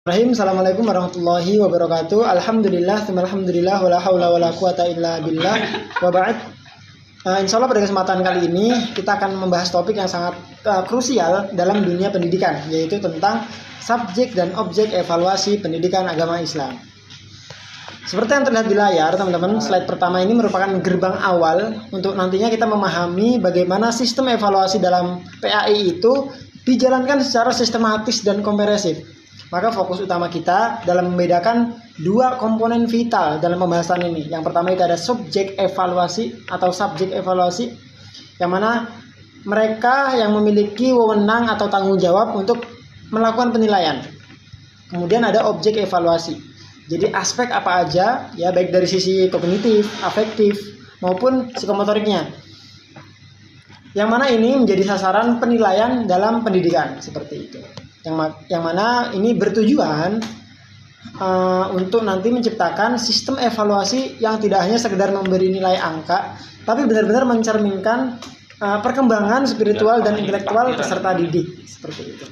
Assalamualaikum warahmatullahi wabarakatuh. Alhamdulillah, wala haula wala quwata illa billah. Wa ba'd. Insya Allah pada kesempatan kali ini kita akan membahas topik yang sangat krusial dalam dunia pendidikan, yaitu tentang subjek dan objek evaluasi pendidikan agama Islam. Seperti yang terlihat di layar, teman-teman, slide pertama ini merupakan gerbang awal untuk nantinya kita memahami bagaimana sistem evaluasi dalam PAI itu dijalankan secara sistematis dan komprehensif. Maka fokus utama kita dalam membedakan dua komponen vital dalam pembahasan ini. Yang pertama itu ada subjek evaluasi atau subjek evaluasi, yang mana mereka yang memiliki wewenang atau tanggung jawab untuk melakukan penilaian. Kemudian ada objek evaluasi. Jadi aspek apa aja, ya baik dari sisi kognitif, afektif, maupun psikomotoriknya. Yang mana ini menjadi sasaran penilaian dalam pendidikan, seperti itu. Yang mana ini bertujuan untuk nanti menciptakan sistem evaluasi yang tidak hanya sekedar memberi nilai angka, tapi benar-benar mencerminkan perkembangan spiritual dan intelektual peserta didik, seperti itu.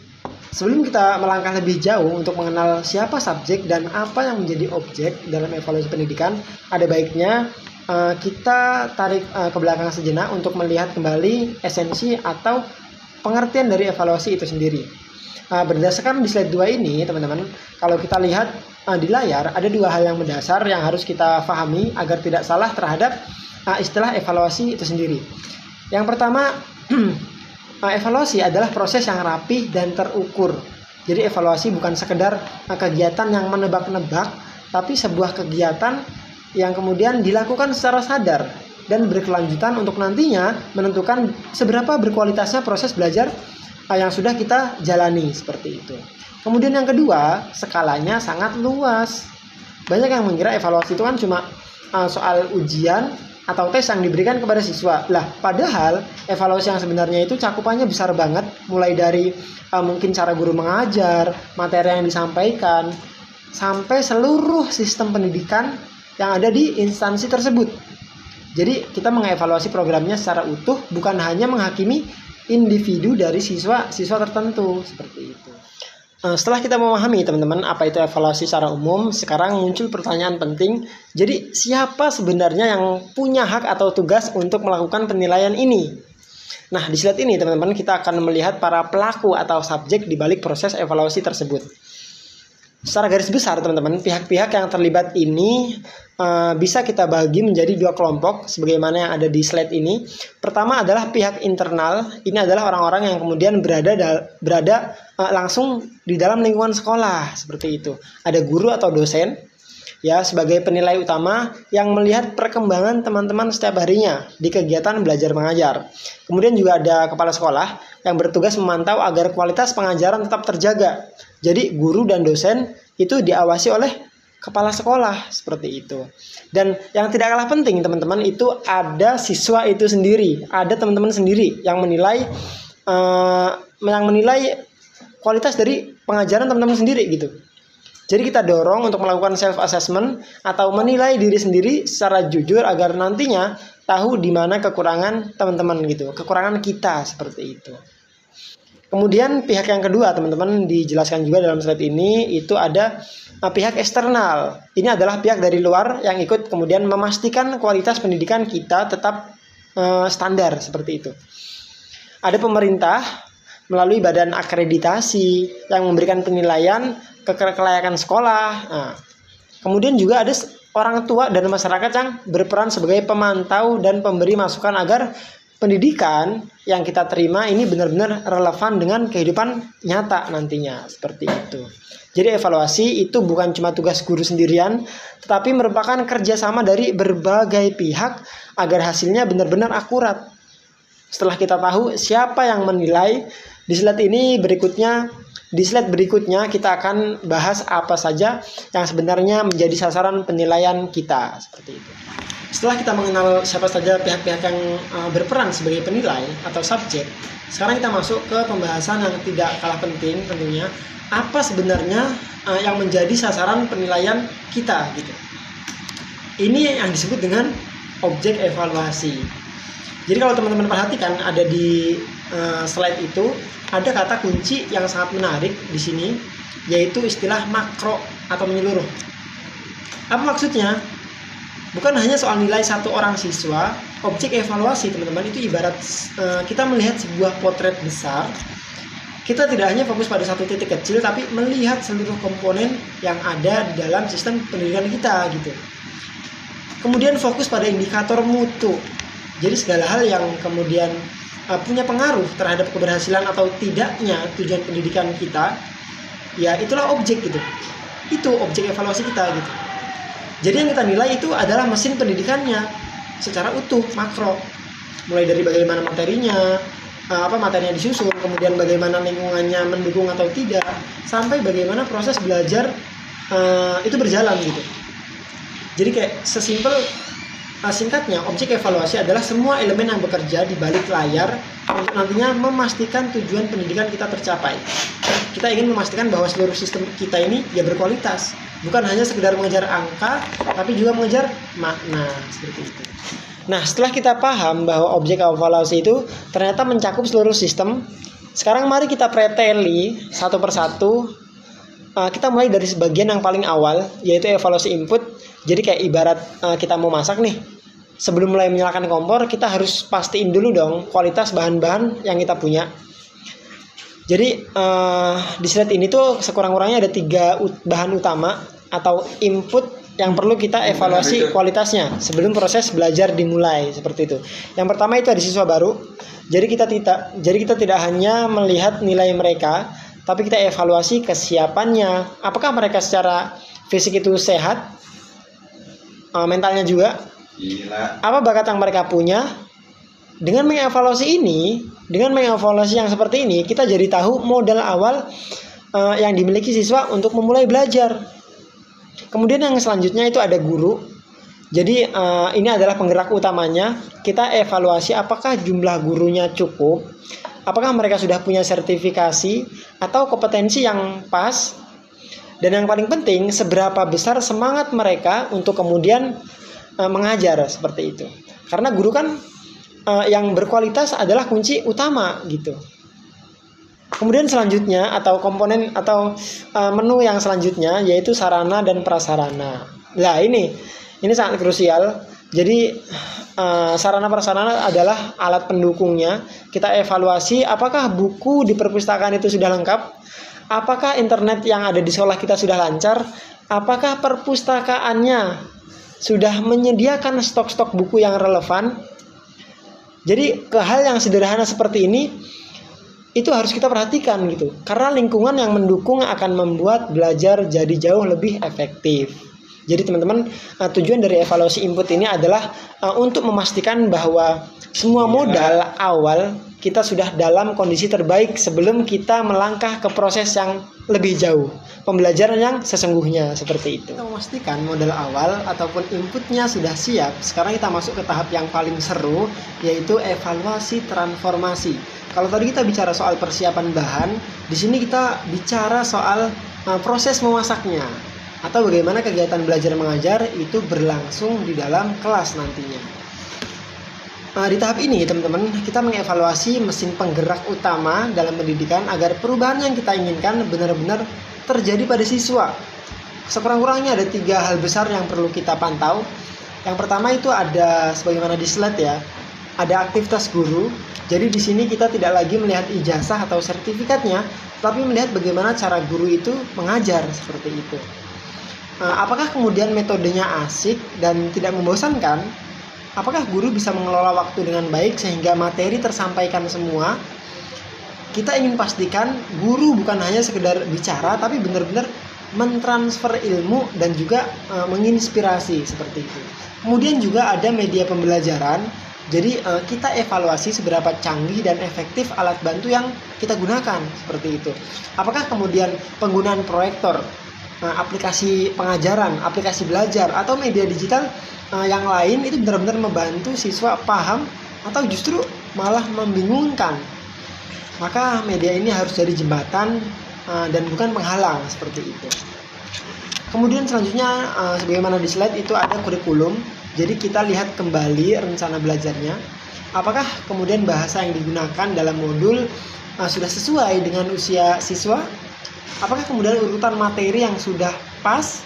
Sebelum kita melangkah lebih jauh untuk mengenal siapa subjek dan apa yang menjadi objek dalam evaluasi pendidikan, ada baiknya kita tarik ke belakang sejenak untuk melihat kembali esensi atau pengertian dari evaluasi itu sendiri. Berdasarkan di slide 2 ini, teman-teman, kalau kita lihat di layar, ada dua hal yang mendasar yang harus kita pahami agar tidak salah terhadap istilah evaluasi itu sendiri. Yang pertama, evaluasi adalah proses yang rapih dan terukur. Jadi evaluasi bukan sekedar kegiatan yang menebak-nebak, tapi sebuah kegiatan yang kemudian dilakukan secara sadar dan berkelanjutan untuk nantinya menentukan seberapa berkualitasnya proses belajar yang sudah kita jalani, seperti itu. Kemudian yang kedua, skalanya sangat luas. Banyak yang mengira evaluasi itu kan cuma soal ujian atau tes yang diberikan kepada siswa. Lah, padahal evaluasi yang sebenarnya itu cakupannya besar banget, mulai dari mungkin cara guru mengajar, materi yang disampaikan, sampai seluruh sistem pendidikan yang ada di instansi tersebut. Jadi kita mengevaluasi programnya secara utuh, bukan hanya menghakimi individu dari siswa tertentu, seperti itu. Setelah kita memahami, teman-teman, apa itu evaluasi secara umum, sekarang muncul pertanyaan penting. Jadi siapa sebenarnya yang punya hak atau tugas untuk melakukan penilaian ini? Nah, di slide ini, teman-teman, kita akan melihat para pelaku atau subjek di balik proses evaluasi tersebut. Secara garis besar, teman-teman, pihak-pihak yang terlibat ini bisa kita bagi menjadi dua kelompok sebagaimana yang ada di slide ini. Pertama adalah pihak internal. Ini adalah orang-orang yang kemudian berada langsung di dalam lingkungan sekolah, seperti itu. Ada guru atau dosen ya sebagai penilai utama yang melihat perkembangan teman-teman setiap harinya di kegiatan belajar mengajar. Kemudian juga ada kepala sekolah yang bertugas memantau agar kualitas pengajaran tetap terjaga. Jadi guru dan dosen itu diawasi oleh kepala sekolah, seperti itu. Dan yang tidak kalah penting, teman-teman, itu ada siswa itu sendiri, ada teman-teman sendiri yang menilai kualitas dari pengajaran teman-teman sendiri gitu. Jadi kita dorong untuk melakukan self assessment atau menilai diri sendiri secara jujur agar nantinya tahu di mana kekurangan teman-teman gitu, kekurangan kita, seperti itu. Kemudian pihak yang kedua, teman-teman, dijelaskan juga dalam slide ini, itu ada pihak eksternal. Ini adalah pihak dari luar yang ikut kemudian memastikan kualitas pendidikan kita tetap standar, seperti itu. Ada pemerintah melalui badan akreditasi yang memberikan penilaian kelayakan sekolah. Nah, kemudian juga ada orang tua dan masyarakat yang berperan sebagai pemantau dan pemberi masukan agar pendidikan yang kita terima ini benar-benar relevan dengan kehidupan nyata nantinya, seperti itu. Jadi evaluasi itu bukan cuma tugas guru sendirian, tetapi merupakan kerjasama dari berbagai pihak agar hasilnya benar-benar akurat. Setelah kita tahu siapa yang menilai, di slide berikutnya kita akan bahas apa saja yang sebenarnya menjadi sasaran penilaian kita, seperti itu. Setelah kita mengenal siapa saja pihak-pihak yang berperan sebagai penilai atau subjek, sekarang kita masuk ke pembahasan yang tidak kalah penting tentunya, apa sebenarnya yang menjadi sasaran penilaian kita gitu. Ini yang disebut dengan objek evaluasi. Jadi kalau teman-teman perhatikan ada di slide itu ada kata kunci yang sangat menarik di sini, yaitu istilah makro atau menyeluruh. Apa maksudnya? Bukan hanya soal nilai satu orang siswa. Objek evaluasi teman-teman itu ibarat kita melihat sebuah potret besar. Kita tidak hanya fokus pada satu titik kecil, tapi melihat seluruh komponen yang ada di dalam sistem pendidikan kita gitu. Kemudian fokus pada indikator mutu. Jadi segala hal yang kemudian punya pengaruh terhadap keberhasilan atau tidaknya tujuan pendidikan kita, ya itulah objek gitu. Itu objek evaluasi kita gitu. Jadi yang kita nilai itu adalah mesin pendidikannya secara utuh, makro. Mulai dari bagaimana materinya, materinya disusun, kemudian bagaimana lingkungannya mendukung atau tidak, sampai bagaimana proses belajar itu berjalan gitu. Jadi kayak sesimpel singkatnya, objek evaluasi adalah semua elemen yang bekerja di balik layar untuk nantinya memastikan tujuan pendidikan kita tercapai. Kita ingin memastikan bahwa seluruh sistem kita ini ya berkualitas, bukan hanya sekedar mengejar angka, tapi juga mengejar makna seperti itu. Nah, setelah kita paham bahwa objek evaluasi itu ternyata mencakup seluruh sistem, sekarang mari kita preteli satu persatu. Kita mulai dari sebagian yang paling awal, yaitu evaluasi input. Jadi kayak ibarat kita mau masak nih. Sebelum mulai menyalakan kompor, kita harus pastiin dulu dong kualitas bahan-bahan yang kita punya. Jadi di slide ini tuh sekurang-kurangnya ada 3 bahan utama atau input yang perlu kita evaluasi kualitasnya sebelum proses belajar dimulai, seperti itu. Yang pertama itu ada siswa baru. Jadi kita tidak hanya melihat nilai mereka, tapi kita evaluasi kesiapannya. Apakah mereka secara fisik itu sehat? Mentalnya juga? Gila. Apa bakat yang mereka punya? Dengan mengevaluasi yang seperti ini, kita jadi tahu modal awal yang dimiliki siswa untuk memulai belajar. Kemudian yang selanjutnya itu ada guru. Jadi ini adalah penggerak utamanya. Kita evaluasi apakah jumlah gurunya cukup, apakah mereka sudah punya sertifikasi atau kompetensi yang pas, dan yang paling penting seberapa besar semangat mereka untuk kemudian mengajar, seperti itu. Karena guru kan yang berkualitas adalah kunci utama gitu. Kemudian selanjutnya atau komponen atau menu yang selanjutnya yaitu sarana dan prasarana. Nah, ini sangat krusial. Jadi sarana prasarana adalah alat pendukungnya. Kita evaluasi apakah buku di perpustakaan itu sudah lengkap, apakah internet yang ada di sekolah kita sudah lancar, apakah perpustakaannya sudah menyediakan stok-stok buku yang relevan. Jadi ke hal yang sederhana seperti ini itu harus kita perhatikan gitu. Karena lingkungan yang mendukung akan membuat belajar jadi jauh lebih efektif. Jadi teman-teman, tujuan dari evaluasi input ini adalah untuk memastikan bahwa semua modal awal kita sudah dalam kondisi terbaik sebelum kita melangkah ke proses yang lebih jauh, pembelajaran yang sesungguhnya, seperti itu. Kita memastikan modal awal ataupun inputnya sudah siap. Sekarang kita masuk ke tahap yang paling seru, yaitu evaluasi transformasi. Kalau tadi kita bicara soal persiapan bahan, di sini kita bicara soal proses memasaknya atau bagaimana kegiatan belajar mengajar itu berlangsung di dalam kelas nantinya. Di tahap ini teman-teman, kita mengevaluasi mesin penggerak utama dalam pendidikan agar perubahan yang kita inginkan benar-benar terjadi pada siswa. Sekurang-kurangnya ada 3 hal besar yang perlu kita pantau. Yang pertama itu ada sebagaimana di slide ya, ada aktivitas guru. Jadi di sini kita tidak lagi melihat ijazah atau sertifikatnya, tapi melihat bagaimana cara guru itu mengajar, seperti itu. Apakah kemudian metodenya asik dan tidak membosankan? Apakah guru bisa mengelola waktu dengan baik sehingga materi tersampaikan semua? Kita ingin pastikan guru bukan hanya sekedar bicara, tapi benar-benar mentransfer ilmu dan juga menginspirasi, seperti itu. Kemudian juga ada media pembelajaran. Jadi kita evaluasi seberapa canggih dan efektif alat bantu yang kita gunakan, seperti itu. Apakah kemudian penggunaan proyektor, aplikasi pengajaran, aplikasi belajar, atau media digital yang lain itu benar-benar membantu siswa paham atau justru malah membingungkan. Maka media ini harus jadi jembatan dan bukan penghalang, seperti itu. Kemudian selanjutnya sebagaimana di slide itu ada kurikulum. Jadi kita lihat kembali rencana belajarnya. Apakah kemudian bahasa yang digunakan dalam modul sudah sesuai dengan usia siswa? apakah kemudian urutan materi yang sudah pas?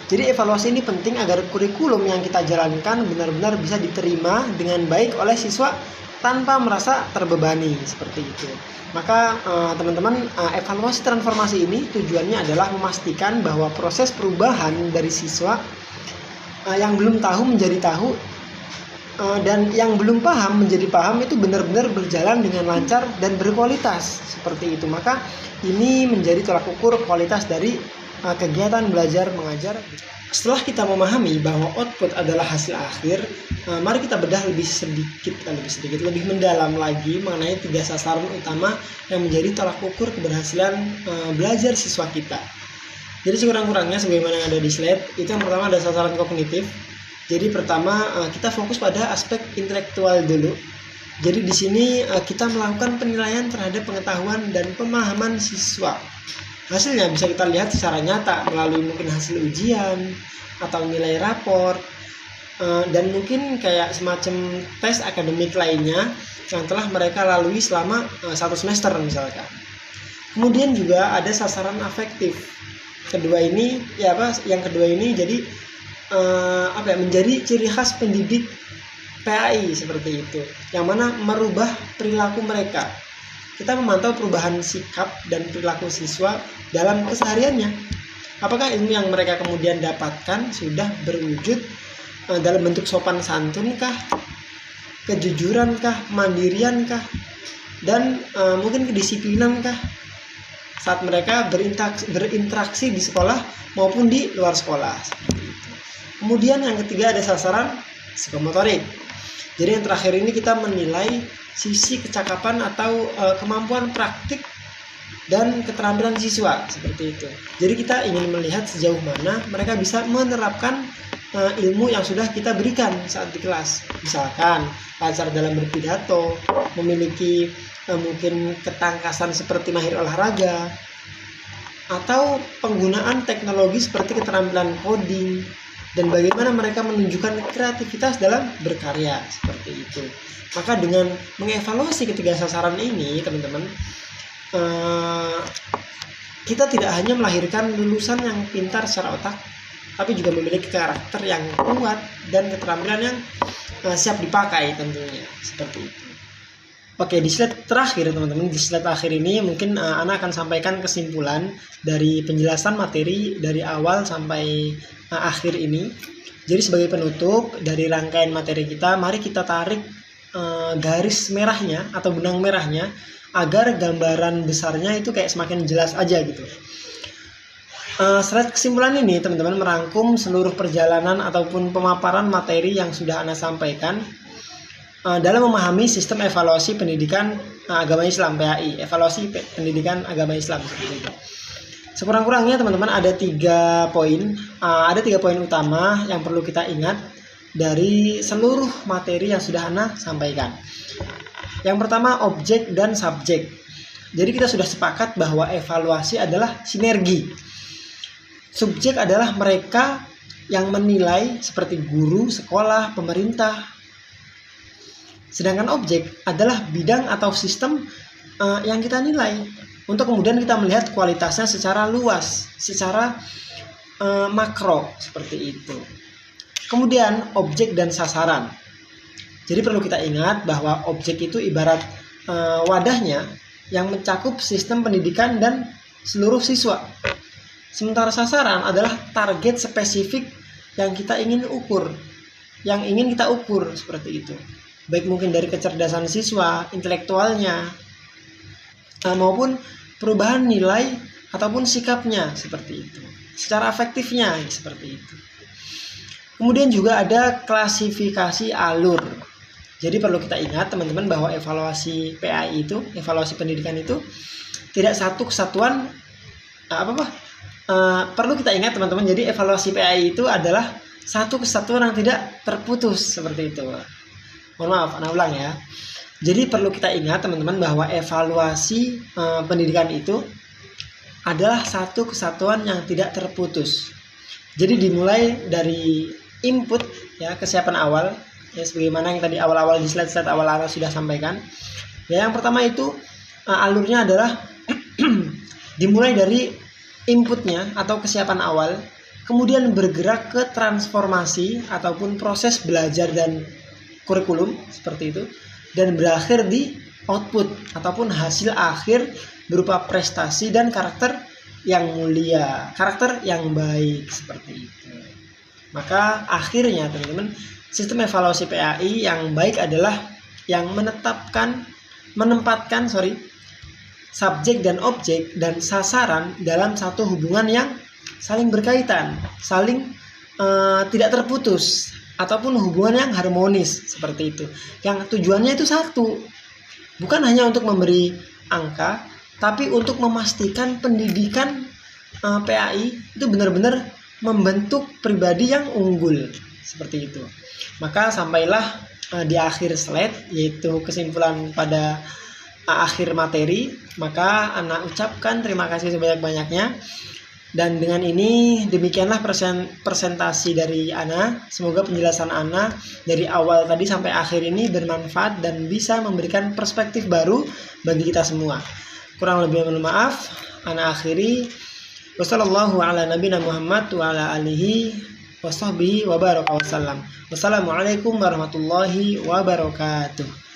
Jadi evaluasi ini penting agar kurikulum yang kita jalankan benar-benar bisa diterima dengan baik oleh siswa tanpa merasa terbebani, seperti itu. Maka teman-teman, evaluasi transformasi ini tujuannya adalah memastikan bahwa proses perubahan dari siswa yang belum tahu menjadi tahu, dan yang belum paham menjadi paham itu benar-benar berjalan dengan lancar dan berkualitas, seperti itu. Maka ini menjadi tolak ukur kualitas dari kegiatan belajar mengajar. Setelah kita memahami bahwa output adalah hasil akhir, mari kita bedah lebih mendalam lagi mengenai 3 sasaran utama yang menjadi tolak ukur keberhasilan belajar siswa kita. Jadi sekurang-kurangnya sebagaimana yang ada di slide, itu yang pertama ada sasaran kognitif. Jadi pertama kita fokus pada aspek intelektual dulu. Jadi di sini kita melakukan penilaian terhadap pengetahuan dan pemahaman siswa. Hasilnya bisa kita lihat secara nyata melalui mungkin hasil ujian atau nilai rapor, dan mungkin kayak semacam tes akademik lainnya yang telah mereka lalui selama 1 semester misalkan. Kemudian juga ada sasaran afektif. Yang kedua ini jadi menjadi ciri khas pendidik PAI seperti itu, yang mana merubah perilaku mereka. Kita memantau perubahan sikap dan perilaku siswa dalam kesehariannya. Apakah ilmu yang mereka kemudian dapatkan sudah berwujud dalam bentuk sopan santun kah, kejujuran kah, kemandirian kah, dan mungkin kedisiplinan kah saat mereka berinteraksi di sekolah maupun di luar sekolah. Kemudian yang ketiga ada sasaran psikomotorik. Jadi yang terakhir ini kita menilai sisi kecakapan atau kemampuan praktik dan keterampilan siswa, seperti itu. Jadi kita ingin melihat sejauh mana mereka bisa menerapkan ilmu yang sudah kita berikan saat di kelas. Misalkan lancar dalam berpidato, memiliki mungkin ketangkasan seperti mahir olahraga, atau penggunaan teknologi seperti keterampilan coding, dan bagaimana mereka menunjukkan kreativitas dalam berkarya, seperti itu. Maka dengan mengevaluasi ketiga sasaran ini, teman-teman, kita tidak hanya melahirkan lulusan yang pintar secara otak, tapi juga memiliki karakter yang kuat dan keterampilan yang siap dipakai tentunya, seperti itu. Oke, di slide terakhir teman-teman, di slide akhir ini mungkin Ana akan sampaikan kesimpulan dari penjelasan materi dari awal sampai akhir ini. Jadi sebagai penutup dari rangkaian materi kita, mari kita tarik garis merahnya atau benang merahnya agar gambaran besarnya itu kayak semakin jelas aja gitu. Slide kesimpulan ini teman-teman merangkum seluruh perjalanan ataupun pemaparan materi yang sudah Ana sampaikan dalam memahami sistem evaluasi pendidikan agama Islam PAI, evaluasi pendidikan agama Islam seperti itu. Sekurang-kurangnya teman-teman ada 3 poin, utama yang perlu kita ingat dari seluruh materi yang sudah Ana sampaikan. Yang pertama, objek dan subjek. Jadi kita sudah sepakat bahwa evaluasi adalah sinergi. Subjek adalah mereka yang menilai seperti guru, sekolah, pemerintah. Sedangkan objek adalah bidang atau sistem yang kita nilai. Untuk kemudian kita melihat kualitasnya secara luas, secara makro, seperti itu. Kemudian objek dan sasaran. Jadi perlu kita ingat bahwa objek itu ibarat wadahnya yang mencakup sistem pendidikan dan seluruh siswa. Sementara sasaran adalah target spesifik yang kita ingin ukur, yang ingin kita ukur seperti itu. Baik mungkin dari kecerdasan siswa, intelektualnya, maupun perubahan nilai ataupun sikapnya seperti itu. Secara afektifnya seperti itu. Kemudian juga ada klasifikasi alur. Jadi perlu kita ingat teman-teman bahwa evaluasi PAI itu, evaluasi pendidikan itu tidak satu kesatuan perlu kita ingat teman-teman. Jadi evaluasi PAI itu adalah satu kesatuan yang tidak terputus seperti itu. Mohon maaf, Ana ulang ya. Jadi perlu kita ingat teman-teman bahwa evaluasi pendidikan itu adalah satu kesatuan yang tidak terputus. Jadi dimulai dari input ya, kesiapan awal ya, sebagaimana yang tadi awal-awal di slide awal sudah sampaikan. Ya, yang pertama itu alurnya adalah Dimulai dari inputnya atau kesiapan awal, kemudian bergerak ke transformasi ataupun proses belajar dan kurikulum seperti itu, dan berakhir di output ataupun hasil akhir berupa prestasi dan karakter yang mulia, karakter yang baik seperti itu. Maka akhirnya teman-teman, sistem evaluasi PAI yang baik adalah yang menempatkan subjek dan objek dan sasaran dalam satu hubungan yang saling berkaitan, saling tidak terputus, ataupun hubungan yang harmonis seperti itu. Yang tujuannya itu satu, bukan hanya untuk memberi angka, tapi untuk memastikan pendidikan PAI itu benar-benar membentuk pribadi yang unggul seperti itu. Maka sampailah di akhir slide, yaitu kesimpulan pada akhir materi. Maka Ana ucapkan terima kasih sebanyak-banyaknya. Dan dengan ini demikianlah presentasi dari Ana. Semoga penjelasan Ana dari awal tadi sampai akhir ini bermanfaat dan bisa memberikan perspektif baru bagi kita semua. Kurang lebih mohon maaf. Ana akhiri. Wassallallahu ala nabiyina Muhammad wa ala alihi wa sahbihi wa baraka wasallam. Wassalamualaikum warahmatullahi wabarakatuh.